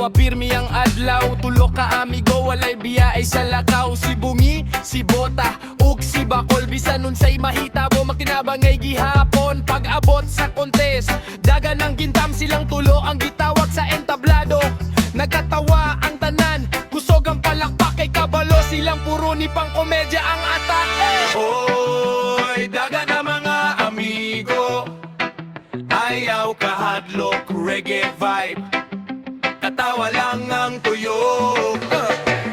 mapirmi ang adlaw. Tulo ka amigo, walay biya ay sa lakaw. Si Bungi, si Bota, ug si Bakol. Bisan unsay mahita mo, magtinabangay gihapon. Pag-abot sa kontes, dagan ng gintam. Silang tulo ang gitawag sa entablado. Nagkatawa ang tanan, kusog ang palakpak kay kabalo. Silang puro ni pang komedya ang atake. Oy, dagan na mga amigo, ayaw kahadlok, reggae vibe, katawa lang ang tuyo.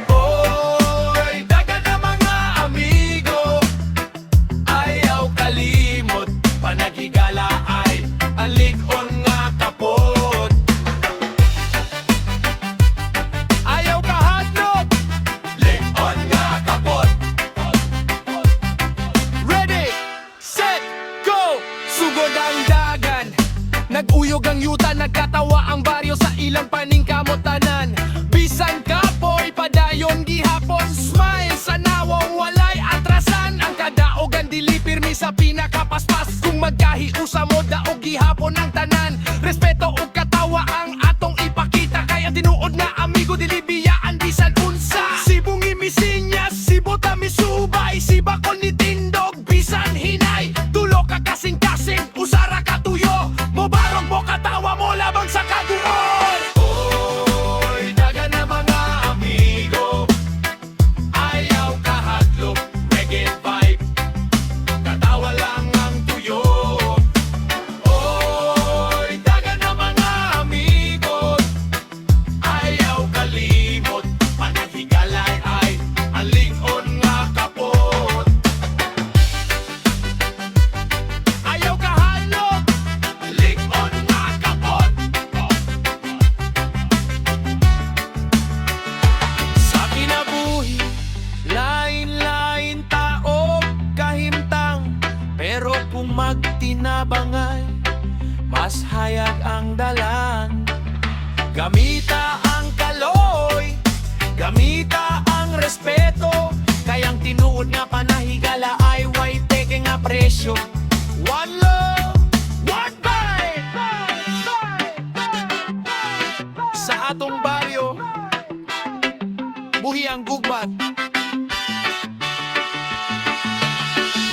Oy, dagan na mga amigo, ayaw kalimot, panagigala ay alig-on nga kapot. Ayaw kahadlok, lig-on nga kapot. Ready, set, go! Sugod ang dagan, nag-uyog ang yuta, nagkatawa ang baryo sa ilang paningkamotanan. Bisan kapoy, padayon gihapon, smile sa nawong walay atrasan. Ang kadaog ang dili pirmi sa pinakapaspas. Kung magkahiusa mo, daog gihapon ang tanan. Respeto ug katawa ang atong ipakita, kaya tinuod na amigo, dili biyaan bisan unsa. Si Bungi misinyas, si Bota misubay, si Bakol ni Tindog, bisan hinay. Tulo ka kasing-kasing, usara ka tuyo, mobarog mo katawa mo labang sa kaguon. Oy, dagan na mga amigo, ayaw kahadlok, reggae vibe, katawa lang ang tuyo. Oy, dagan na mga amigo, ayaw kalimot, panahigalay ay aling-on nga kapot. Ayaw kahadlok, lig-on nga kapot. Sa kinabuhi, lain-lain tao kahimtang, pero kung magtinabangay, mas hayag ang dalan. Gamita ang kaloy, gamita ang respeto, kayang tinuod nga panahigala ay way teke nga presyo. One love, one vibe. Sa atong baryo, buhi ang gugbat.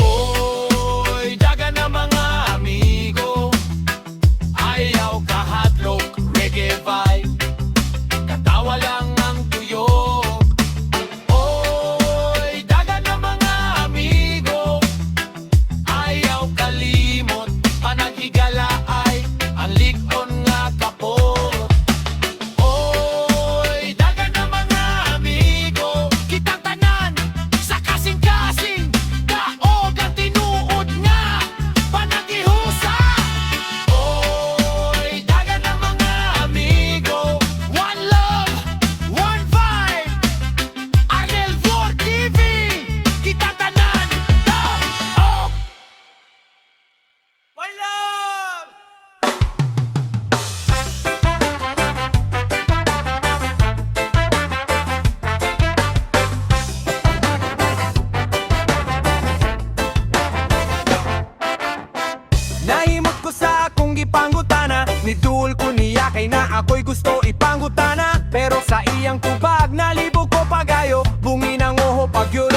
Oy, dagan na mga amigo, ayaw kahadlok, reggae vibe, katawa lang ang tuyo. Oy, dagan na mga amigo, ayaw kalimot, panagigala ay ang lig-on nga kapot. Oy, dagan na mga amigo, kitang tanan sa kasing-kasing, daog ang tinuod nga panagihusa. Oy, dagan na mga amigo, one love, one vibe, Arnel for TV, kitang tanan, daog, one love. Nahimot ko sa akong gipanggutana, nidul ko niya kay na ako'y gusto ipanggutana. Pero sa iyang tubag, nalibog ko pagayo, bungi ng oho pagyud.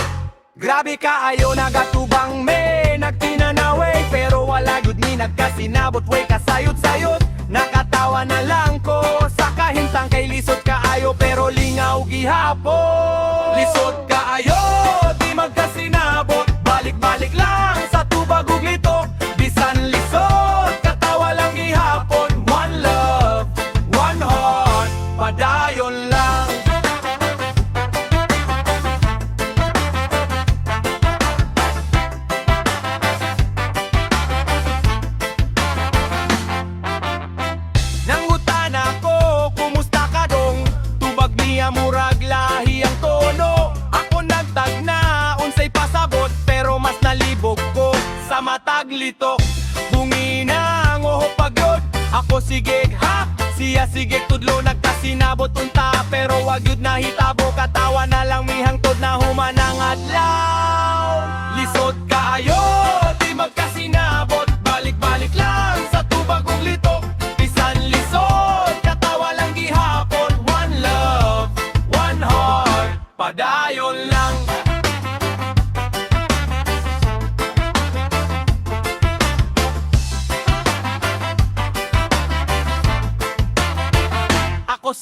Grabe kaayo, nagatubang me, nagtinanaway, pero wala yun ni nagkasinabot, way kasayot-sayot. Nakatawa na lang ko sa kahintang kay lisod kaayo, pero lingaw gihapon. Lisod kaayo, di magkasinabot, balik-balik lang sa tubag ug litok. Bisan lisod, katawa lang gihapon. One love, one heart, padayon lang. Nanggutan ako, kumusta ka dong? Tubag niya murag lahi ang tono. Ako nagtag na, unsay pasabot, pero mas nalibog ko sa matag litok. Bungi na ang oho pagyod, ako sige ha, siya sige tudlo. Nagkasinabot unta, pero wag yun nahitabo, katawa na lang mihangtod na humanang adlaw. Lisod kaayo, di magkasinabot, balik-balik lang sa tubag ug litok. Bisan lisod, katawa lang gihapon. One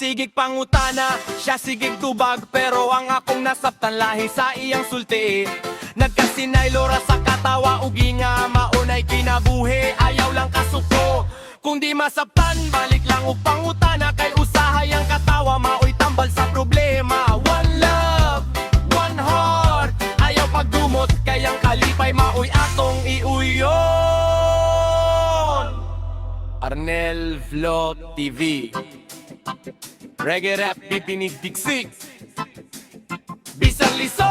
sigig pangutana, siya sigig tubag, pero ang akong nasabtan lahi sa iyang sulti. Nagkasinay lora sa katawa, ugi nga maunay kinabuhi, ayaw lang kasuko. Kung di masabtan, balik lang og pangutana, kay usahay ang katawa, maoy tambal sa problema. One love, one heart, ayaw pagdumot, kayang kalipay maoy atong iuyon. Arnel Vlog TV, Reggae Rap Pipinigdigsig, Bisang lisod,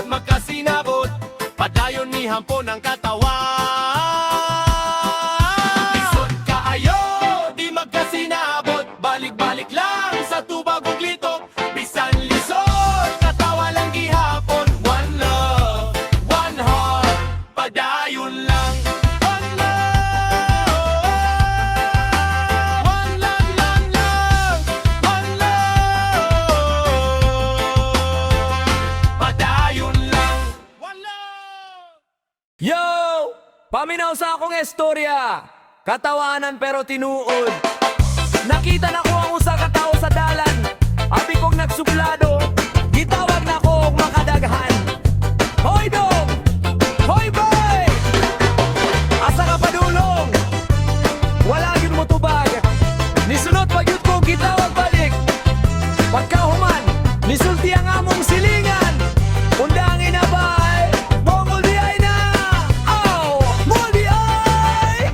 magkasinabot, padayon ni hampon ang katawan. Lisod kaayo, di magkasinabot, balik-balik lang sa tubag ug litok. Bisan lisod, katawa lang gihapon. One love, one heart, padayon lang. One love, one love, one love, one love, padayon lang. One love. Yo! Paminaw sa akong istorya, katawanan pero tinuod. Nakita na ko ang usa ka tawo sa dalan, abi kong nagsuplado, gitawag na ko og makadaghan. Hoy dong! Hoy boy! Asa ka padulong? Wala gyud mo tubag. Nisunod pa gyud ko gitawag balik. Pagkahuman, nisulti ang among silingan. Undangin na bay, bongol di ay na. Aw, bongol di ay.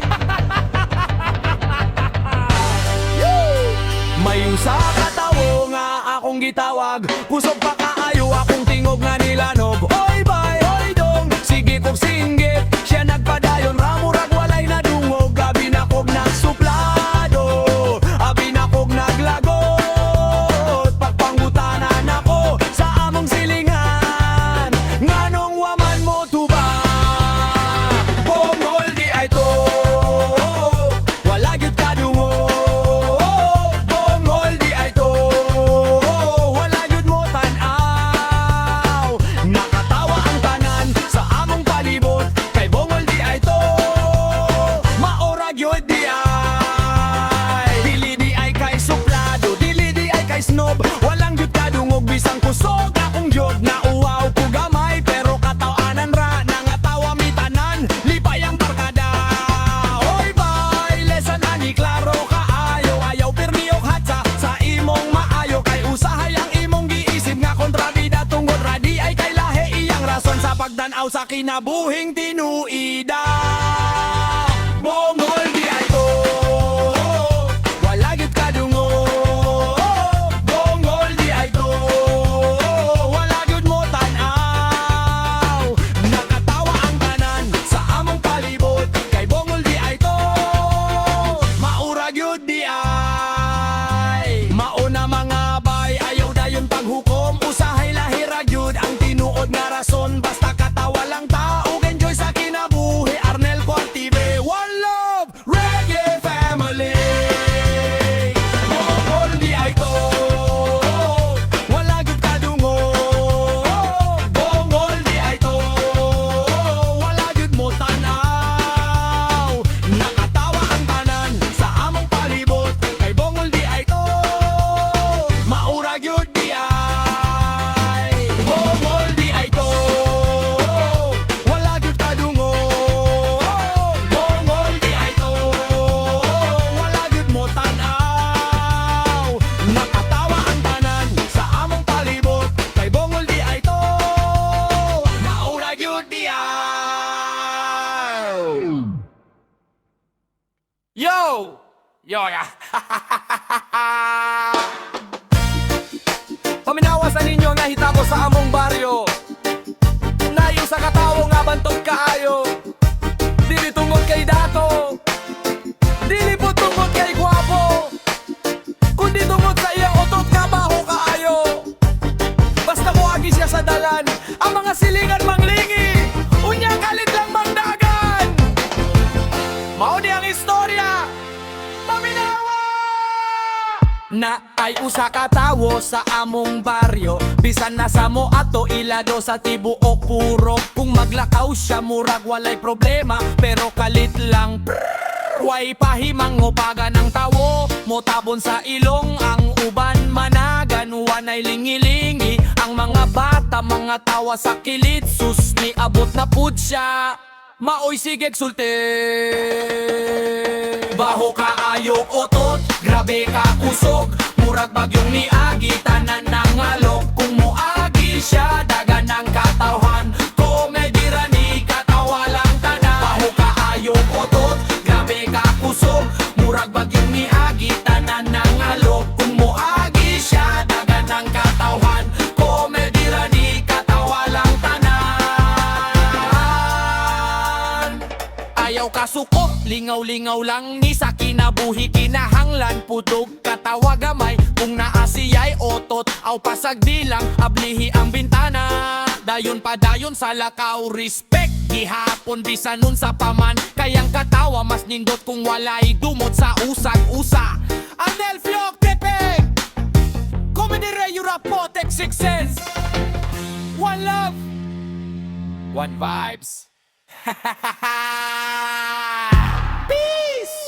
May usa ka tawo nga akong gitawag, kusog pa kaayo akong tingog nga nilanog. Oy bay, oy dong, sige kog singgit, siya nagpadayon ramurag walay nadungog. Abi na kog nagsuplado, abi na kog naglagot, pagpangutanan ako sa among silingan. Nganong waman mo tuba, bongol di ay to, wala gyud kadungo. Bongol di ay to, wala gyud mo tan-aw. Nakatawa ang tanan sa among palibot, kay bongol di ay to, maora gyud di ay. Dili di ay kay suplado, dili di ay kay snob, walang gyud kadungog. Bisang kusog akong jog na uwaw ko gamay, pero katawanan ra nangatawa mi tanan, lipay ang barkada. Oy bay, lesan ani klaro kaayo, ayaw pirmi og hatsa sa imong maayo, kay usahay ang imong giisip nga kontrabida tungod ra di ay kay lahi iyang rason sa pagdan-aw sa kinabuhing tinuida. Bongol di ay to, wala gyud kadungo. Bongol di ay to, wala gyud mo tan-aw. Nakatawa ang tanan sa among palibot, kay bongol di ay to, maura gyud di ay. Mauna mga bay, ayaw dayon paghukom, usahay lahi ra gyud ang tinuod nga rason. Basta katawa lang taog, enjoy sa kinabuhi. Arnel Vlog TV, one love, reggae family. Bongol di ay to, wala gyud kadungo. Bongol di ay to, wala gyud mo tan-aw. Nakatawa ang tanan sa among palibot, kay bongol di ay to, maura gyud di ay. Bongol di ay to, wala gyud kadungo. Bongol di ay to, wala gyud mo tan-aw. Nakatawa ang tanan sa among palibot, kay bongol di ay to, maura gyud di ay. Yo! Yo ya! Paminawa sa ninyo nga hitabo sa among baryo, nayo sa katawo nga bantog kaayo. Dili tungod kay dato, dili po tungod kay gwapo, kundi tungod sa iyang utot nga baho kaayo. Basta moagi siya sa dalan, ang mga silingan manglingi, unya kalit lang mangdagan. Mao di ang istorya, paminawa! Na ay usa ka tawo sa among baryo, bisan nasa mo ato ilado sa tibuok puro. Kung maglakaw siya murag walay problema, pero kalit lang way pahimang upaga ng tawo. Motabon sa ilong ang uban managan, wanay lingilingi ang mga bata, mga tawa sa kilid, sus ni abot na pud siya. Maoy sigeg sulti. Baho ka ayok otot, grabe ka kusog, murag bagyong niagi, tanan ng alok. Kung moagi siya, dagan ng katawhan, komedi ra ni katawa lang tanan. Baho ka ayok otot, grabe ka kusog, murag bagyong niagi, tanan ng alok. Kung moagi siya, dagan ng katawhan, komedi ra ni katawa lang tanan. Ayaw kasuko, lingaw-lingaw lang ni sa kinabuhi, kinahanglan putog katawa gamay. Kung naasiyay otot, aw pasag dilang, ablihi ang bintana. Dayon pa dayon sa lakaw, respect gihapon bisan nun sa paman. Kayang katawa mas nindot kung walay dumot sa usag-usa. Anel Fiok Pepe, Comedy Ray Rapotek 6 Sense. One love, one vibes. Peace!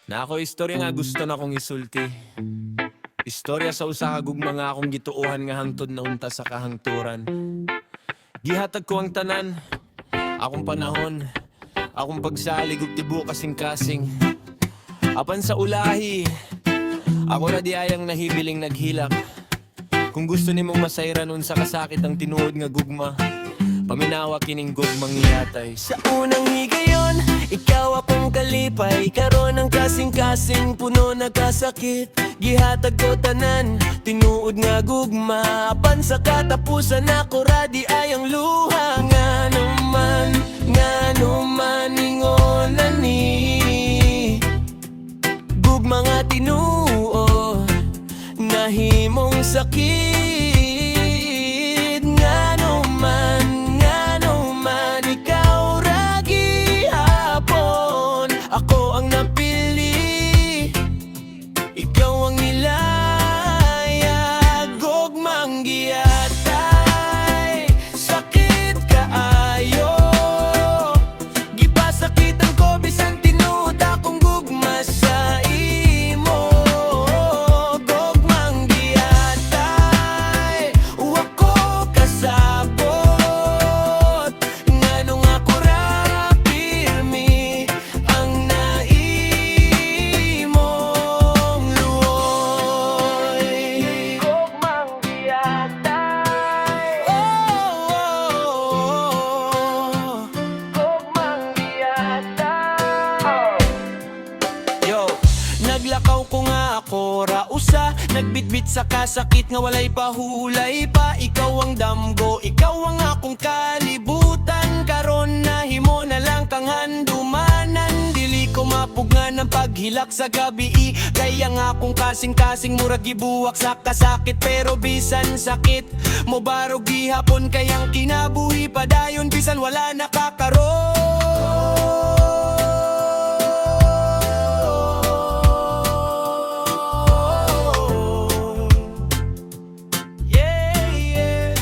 Na ako istorya nga gusto na kong isulti. Istorya sa usa ka gugma nga akong gituohan nga hangtod na unta sa kahangturan. Gihatag ko ang tanan, akong panahon, akong pagsalig ug tibuok kasing-kasing. Apan sa ulahi, ako na di ayang nahibiling naghilak. Kung gusto nimong masayran unsa kasakit ang tinuod nga gugma, paminawa kining gugmang iyatay. Sa unang higayon, ikaw akong kalipay, karon ang kasing-kasing puno nagkasakit. Gihatag ko tanan, tinuod nga gugma, apan sa katapusan ako radi ayang luha. Nga naman ingonan ni gugma nga tinuod, nahimong sakit. Nga naman ikaw ragi hapon, ako ang napili, ikaw ang nilayag. Gugmang giyatay, sakit kaayo, gipasakitan ko bisan tinuod akong gugma sa imo. Gugmang giyatay, wako kasabot, nganong ako ra pirmi ang naimong luoy. Gugmang giyatay, gugmang giyatay. Yo, naglakaw ko nga ako rausa, nagbitbit sa kasakit nga walay pahulay pa. Ikaw ang damgo, ikaw ang akong kalibutan, karon nahimo na lang kang handumanan. Dili ko mapugnan ang paghilak sa gabi, kaya nga akong kasing-kasing murag gibuwak sa kasakit. Pero bisan sakit mo baro gihapon, kayang kinabuhi padayon bisan wala nakakaroon. Yeah.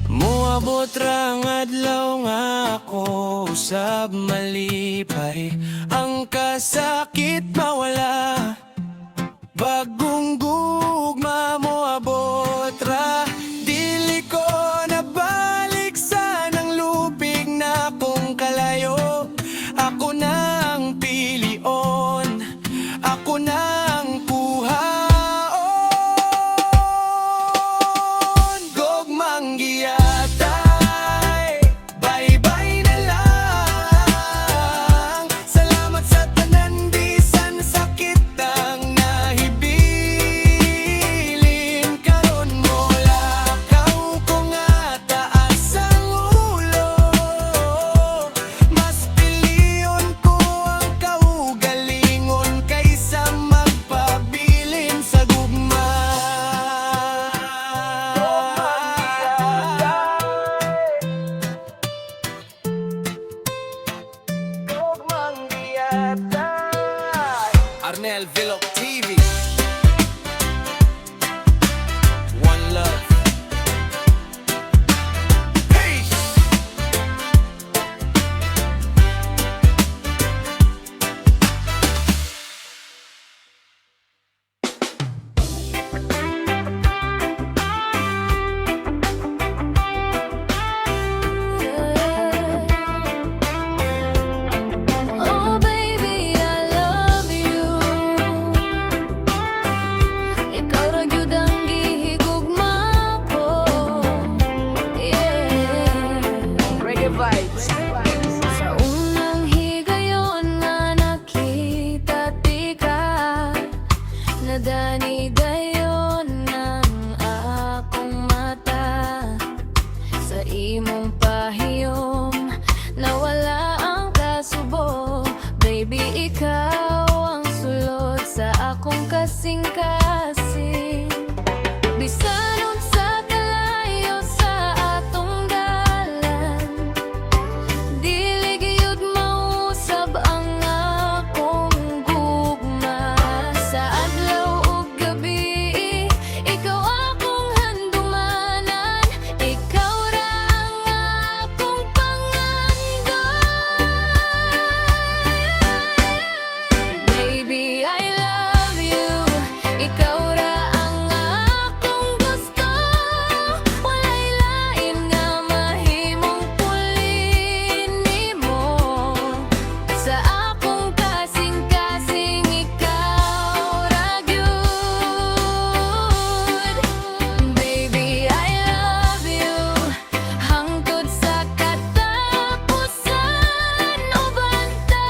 Moabot rang adlaw nga ako usab malipay, ang kasakit mawala. Bagong gugma moabot ra, dili ko nabalik sa nang lupig na kong kalayo. Ako nang pilion, ako nang kuhaon. Gugmang giyatay, bye-bye na lang. Salamat sa tanan, bisan sakit Ronel Vlog TV. One love. Peace. Oh baby, I love you. Ikaw ra gyud ang gihigugma ko. Yeah. Reggae vibes. Sa unang higayon nga nakita ti ka, nadani-dayon ang akong mata. Sa imong pahiyom nawala ang kasubo. Baby, ikaw ang sulod sa akong kasing-kasing. Bisan unsa kalayo sa atong dalan, dili gyud mausab ang akong gugma. Sa adlaw ug gabi, ikaw akong handumanan. Ikaw ra ang akong pangandoy. Baby, I love you. Ikaw ra ang akong gusto. Walay lain nga mahimong pulin nimo. Sa akong kasing-kasing, ikaw ra gyud. Baby, I love you. Hangtod sa katapusan, ubanta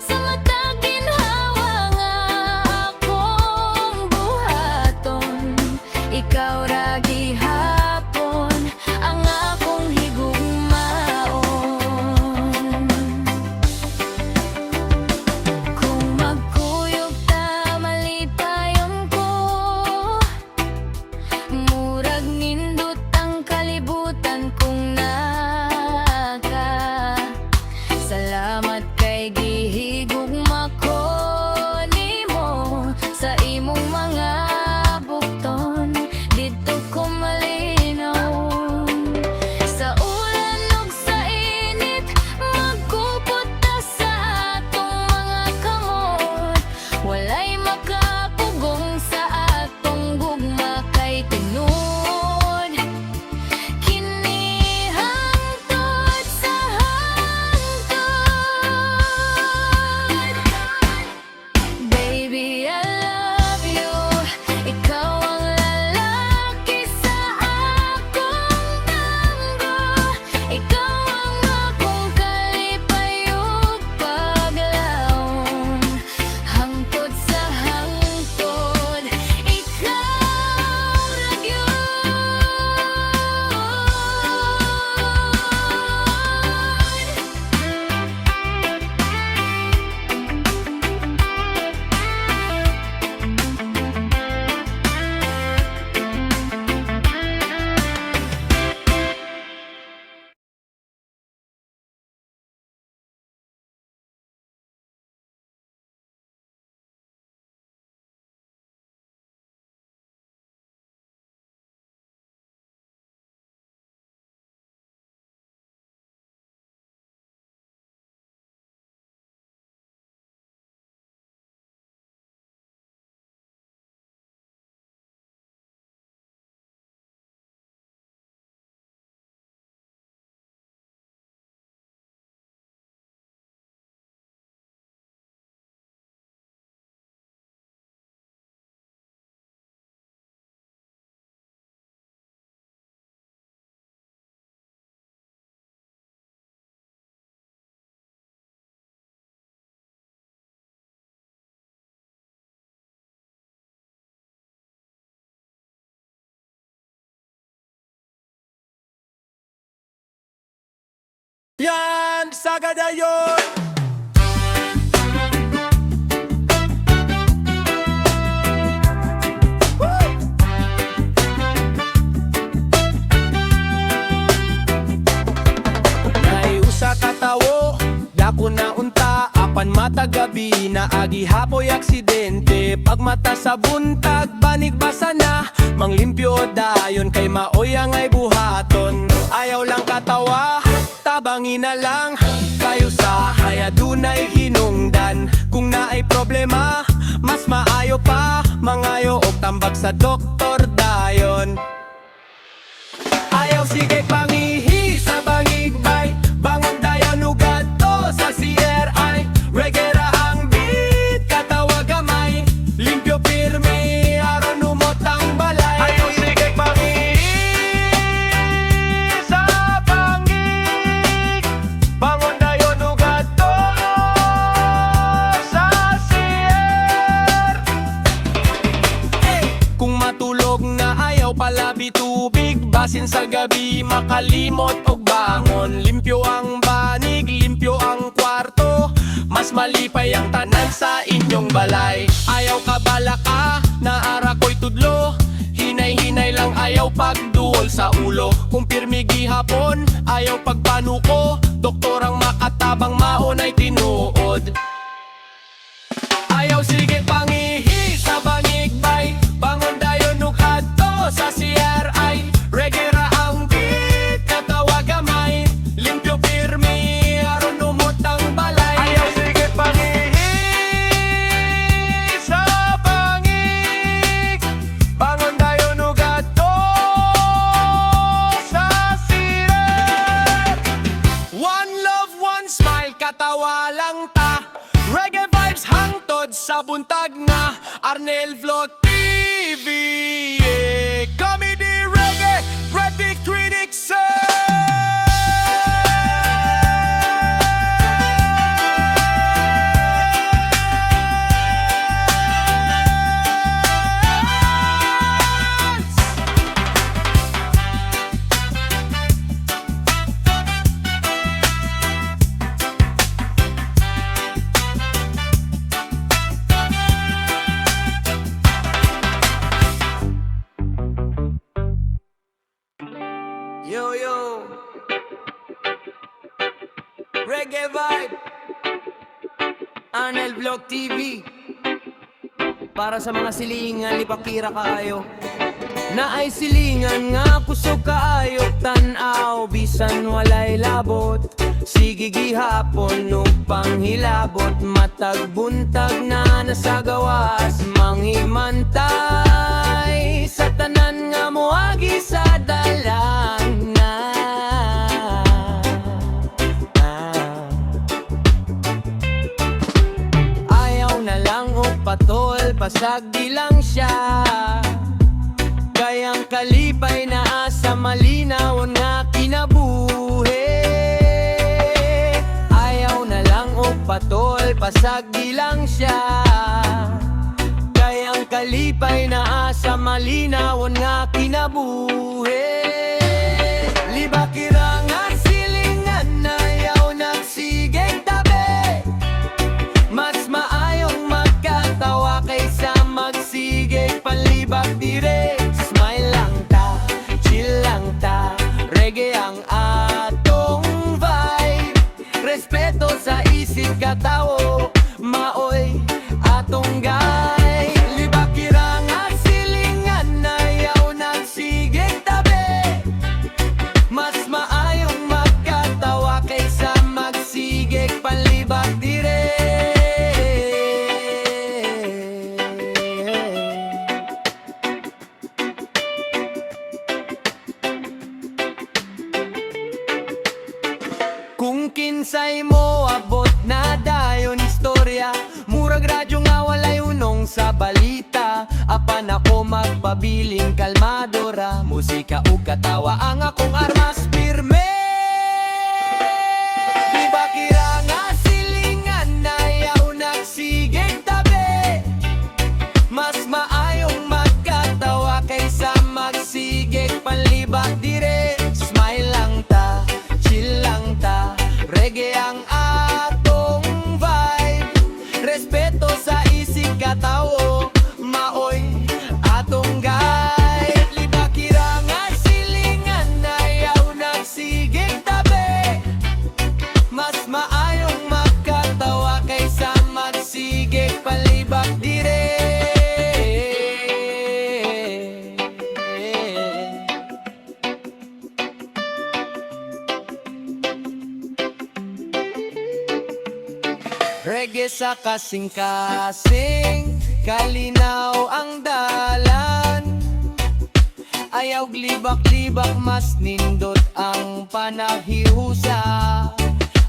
sa matag ginhawa nga akong buhaton. Ikaw ra gihapon ang akong higugmaon. Kung magkuyog ta, malitayon ko. Murag nindot ang kalibutan kung naka. Salamat kay gihigugma ko nimo. Sa imong mga bukton dito ko malinaw. Sa ulan ug sa init, magkupot ta sa atong mga kamot. Walay makapugong sa atong gugma kay tinud. Kini hangtod sa hangtod. Baby, I love you. Ikaw ang lalaki sa akong tango. Ikaw ang akong kalipayog paglawon. Hangtod sa hangtod, ikaw ra gyud. Yan, sagadayon. Naiusa ka tawo, dako na unta, Apan mata gabi na agi hapoy aksidente. Pag mata sa buntag banig basa na, manglimpyo dayon kay maoy ang ay buhaton. Ayaw lang katawa, tabangin na lang kayo sa haya dunay hinungdan. Kung naay problema, mas maayo pa mangayo og tambag sa doktor dayon. Ayaw sige pangihi sa bangigbay, bangon dayon ugad to sa CRI. Reggae ra ang beat, katawa gamay, limpyo pirmi, aron umot ang balay. Ayaw sige pangihi sa bangig, bangon dayon ugad to sa CR. Kung matulog na ayaw palabi tubig, basin sa gabi makalimot og bangon. Limpyo ang banig, limpyo ang kwarto, mas malipay ang tanan sa inyong balay. Ayaw ka balaka, naara ko'y tudlo, hinay-hinay lang ayaw pagduol sa ulo. Kung pirmi gihapon, ayaw pagpanuko, doktor ang makatabang maunay tinuod. Ayaw sige pangihi sa bangigbay, bangon dayon ugad to sa CRI. Reggae ra ang beat, katawa gamay, limpyo pirmi, aron umot ang balay. Ayaw sige pangihi sa bangig, bangon dayon ugad to sa CR. One love, one smile, katawa lang ta. Reggae vibes hangtod sa buntag nga. Arnel Vlog TV, comedy reggae, Ready Critics. Yo, yo, Reggae Vibe, Arnel Vlog TV. Para sa mga silingan, lipakira kaayo. Na ay silingan nga kusog kaayo, tanaw, bisan walay labot. Sige gihapon nung panghilabot, matag buntag na nasagawas. Manghimantay sa tanan nga moagi sa dalang na. Ayaw na lang o patol, pasag di lang siya. Kayang kalipay na asa malinaw nga kinabuhi. Ayaw na lang o patol, pasag di lang siya. Kayang kalipay na asa malinaw nga kinabuhi. Libakira nga silingan na yaw nagsigig tabi. Mas maayong magkatawa kaysa magsigig palibak dire. Smile lang ta, chill lang ta, reggae ang atong vibe. Respeto sa isip katawo, maoy atong gay. Libakira nga silingan na yaw nagsigig tabi. Mas maayong magkatawa kaysa magsigig palibak dire. Kung kinsay mo abot na dayon istorya, murag radyo nga walay unong sa balita. Apan ako magpabiling kalmadora, musika ug katawa ang akong armas pirme. Di ba kira nga silingan na yaw nagsigig tabi. Mas maayong magkatawa kaysa magsigig palibak dire. Smile lang ta, chill lang ta, reggae ang atong vibe. Respeto sa isig katawo, maoy atong gay. Libakira nga silingan na yaw nagsigig tabi. Mas maayong magkatawa kaysa Reggae sa kasing-kasing, kalinaw ang dalan. Ayaw glibak-libak, mas nindot ang panahihusa.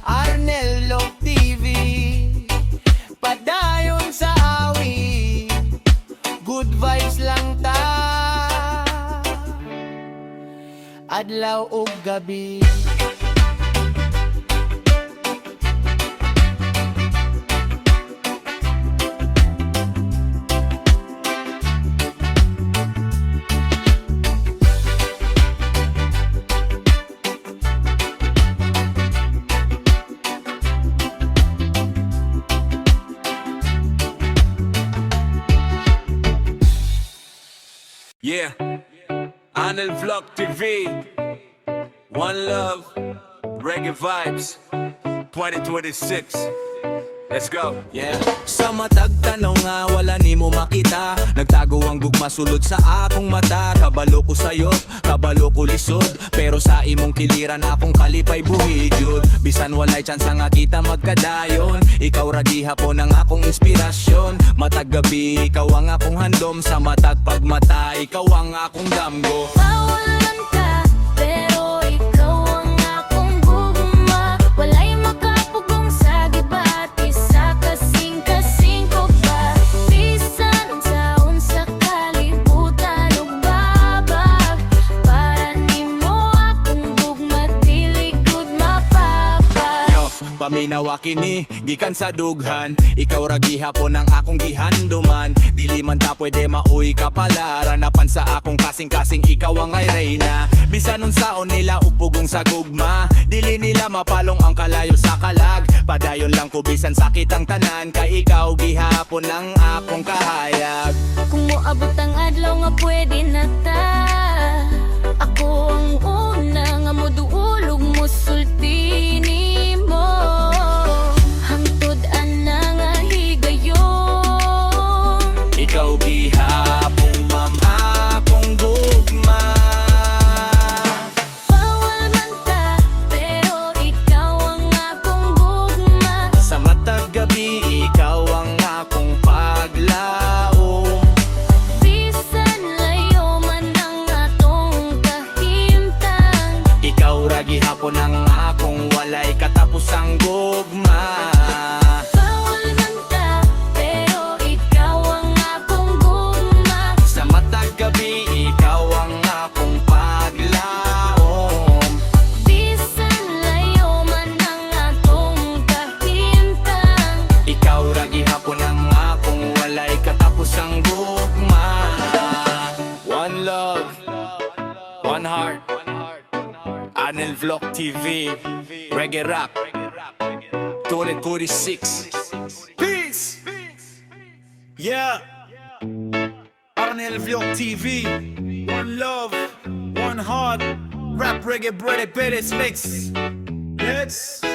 Arnel Vlog TV, padayon sa awi, good vibes lang ta, adlaw ug gabi. Yeah, Anil Vlog TV, One Love, Reggae Vibes, 2026. Let's go. Yeah. Sa matag tanaw nga wala nimo makita, nagtago ang gugma sulod sa akong mata. Kabalo ko sayo, kabalo ko lisod, pero sa imong kiliran akong kalipay buhigyod. Bisan walay chance nga kita magkadayon, ikaw ra gihapon ang akong inspirasyon. Matag gabi ikaw ang akong handom, sa matag pagmata ikaw ang akong damgo. Pawalan ka, pero ikaw ang akong gugma. Walay makapugong sa gibati, sa kasing-kasing ko pa. Bisan unsa kalibutan ug babag, para nimo akong gugma, dili gud mapapag. Yo, paminawa kini, gikan sa dughan, ikaw ra gihapon ang akong gihanduman. Dili man ta pwede mauy kapalaran, napan sa akong kasing-kasing ikaw ang ay reyna. Bisan unsaon nila upugong sa gugma, dili nila mapalong ang kalayo sa kalag. Padayon lang ko bisan sakit ang tanan, kay ikaw gihapon ang akong kahayag. Kung moabot ang adlaw nga pwede na ta, ako ang una nga moduulog mo sulti nimo. Hangtod ana nga higayon, Ikaw gihapon ma'am akong gugma. bawal man ta, pero ikaw ang akong gugma. Sa matag gabi ikaw ang akong paglaom. Bisan layo man ang atong kahimtang, Ikaw ra gihapon ang akong walay katapusang gugma. bawal man ta, pero ikaw ang akong gugma. Sa matag gabi ikaw ang akong paglaom. Bisan layo man ang atong kahimtang, Ikaw ra gihapon ang akong walay katapusang gugma. One love, one heart. Anil Vlog TV, Reggae Rap, 2026. Peace! Yeah! Arnel Vlog TV, one love, one heart, rap reggae brother Perez mix. Yes!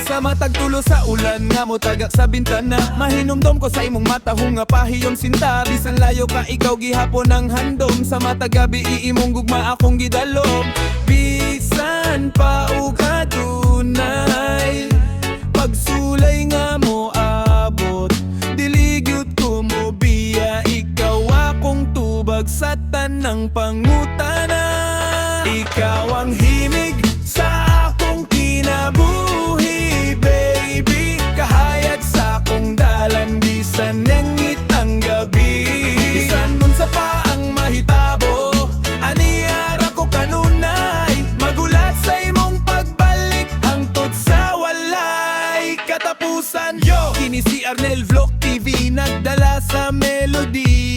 Sa matag tulo sa ulan nga mo tagak sa bintana, mahinumdom ko sa imong mata hunga pahiyom sinta. Bisan layo ka ikaw gihapon ang handom, sa matag gabi iimong gugma akong gidalom. Bisan pa ug adunay pagsulay nga mo abot, diligyot ko mo biya, ikaw akong tubag sa tanang pangutana. Ikaw ang himig sa akong kinabuhi, baby. Kahayag sa akong dalan, bisan nangit ang gabi. Bisan nun sa pa ang mahitabo, aniyara ko kanunay, magulat sa imong pagbalik, hangtod sa walay katapusan. Yo! Kini si Arnel Vlog TV, nagdala sa melody.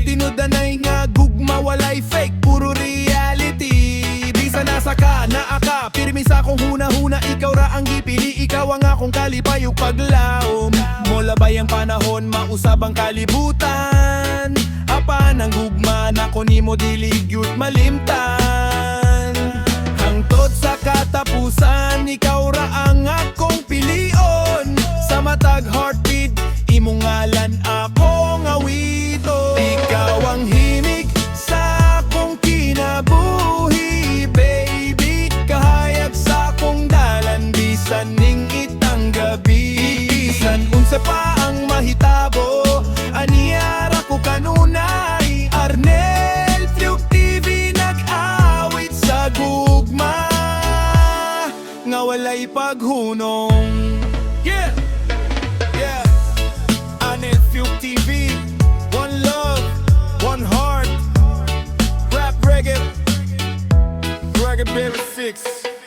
Tinudanay nga gugma, walay fake, puro reality. Bisa nasa ka, naa ka, pirmi sa akong huna-huna, ikaw ra ang gipili, ikaw ang akong kalipay ug paglaom. Molabay ang panahon, mausab ang kalibutan, apan ang gugma nako nimo dili gyud malimtan. Hangtod sa katapusan, ikaw ra ang akong pilion. Sa matag heartbeat, imong ngalan akong awito. Ikaw ang himig sa akong kinabuhi, baby. Kahayag sa akong dalan, bisan ning itang gabi. Bisan unsa pa ang mahitabo, aniyara ko kanunay. Arnel Flug TV nag-awit sa gugma nga walay paghunong. Yeah! Yeah! Arnel Flug TV, one love, one heart. Rap reggae, reggae baby 6.